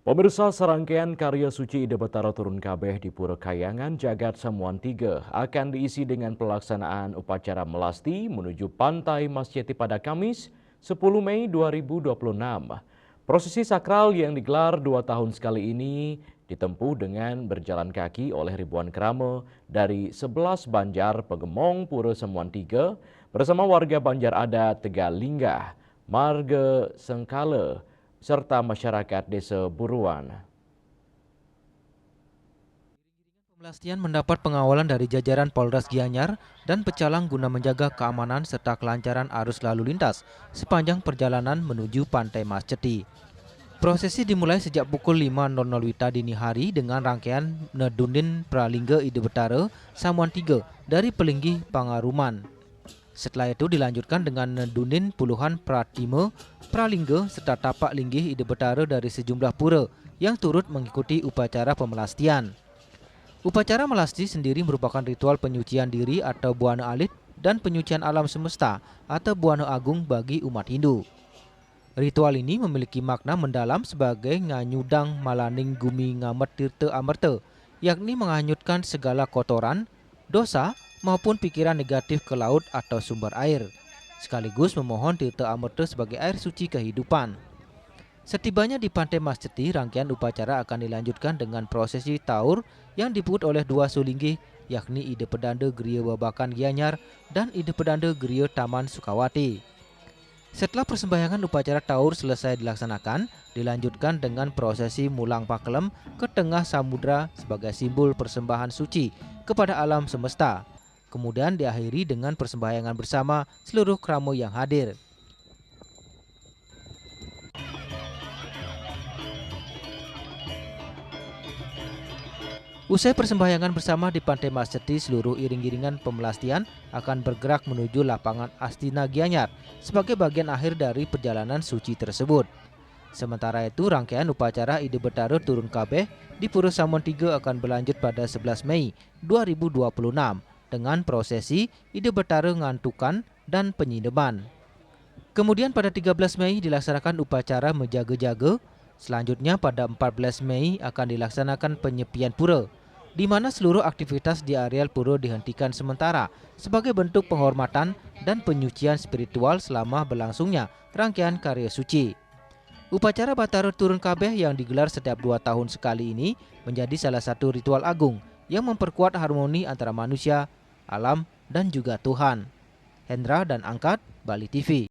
Pemirsa, serangkaian karya suci Ida Betara Turun Kabeh di Pura Kayangan Jagat Samuan 3 akan diisi dengan pelaksanaan upacara melasti menuju Pantai Masyeti pada Kamis 10 Mei 2026. Prosesi sakral yang digelar 2 tahun sekali ini ditempuh dengan berjalan kaki oleh ribuan kerama dari 11 Banjar Pegemong Pura Samuan 3 bersama warga Banjar Adat Tegalinggah, Marga Sengkala, serta masyarakat Desa Buruan. Pemelastian mendapat pengawalan dari jajaran Polres Gianyar dan Pecalang guna menjaga keamanan serta kelancaran arus lalu lintas sepanjang perjalanan menuju Pantai Masyeti. Prosesi dimulai sejak pukul 5.00 WITA dini hari dengan rangkaian Nedunin Pralingga Ida Betara Samuan 3 dari Pelinggi Pangaruman. Setelah itu dilanjutkan dengan Nedunin puluhan Pratime Pralingga serta tapak linggih Ida Betara dari sejumlah pura yang turut mengikuti upacara pemelastian. Upacara melasti sendiri merupakan ritual penyucian diri atau buana alit dan penyucian alam semesta atau buana agung bagi umat Hindu. Ritual ini memiliki makna mendalam sebagai nganyudang malaning gumi ngamet tirta amerta, yakni menghanyutkan segala kotoran, dosa, maupun pikiran negatif ke laut atau sumber air, sekaligus memohon tirta amerta sebagai air suci kehidupan. Setibanya di Pantai Masyeti, rangkaian upacara akan dilanjutkan dengan prosesi taur yang dipungut oleh dua sulinggih, yakni Ida Pedanda Geria Babakan Gianyar dan Ida Pedanda Geria Taman Sukawati. Setelah persembahyangan upacara taur selesai dilaksanakan, dilanjutkan dengan prosesi mulang pakelem ke tengah samudra sebagai simbol persembahan suci kepada alam semesta. Kemudian diakhiri dengan persembahyangan bersama seluruh kramo yang hadir. Usai persembahyangan bersama di Pantai Masyeti, seluruh iring-iringan pemelastian akan bergerak menuju lapangan Astina Gianyar sebagai bagian akhir dari perjalanan suci tersebut. Sementara itu, rangkaian upacara Ida Betara Turun Kabeh di Pura Samuan 3 akan berlanjut pada 11 Mei 2026 dengan prosesi Ida Betara Ngantukan dan penyineman. Kemudian pada 13 Mei dilaksanakan upacara menjaga-jaga. Selanjutnya pada 14 Mei akan dilaksanakan penyepian pura, di mana seluruh aktivitas di areal pura dihentikan sementara sebagai bentuk penghormatan dan penyucian spiritual selama berlangsungnya rangkaian karya suci. Upacara Batara Turun Kabeh yang digelar setiap 2 tahun sekali ini menjadi salah satu ritual agung yang memperkuat harmoni antara manusia, alam, dan juga Tuhan. Hendra dan Angkat, Bali TV.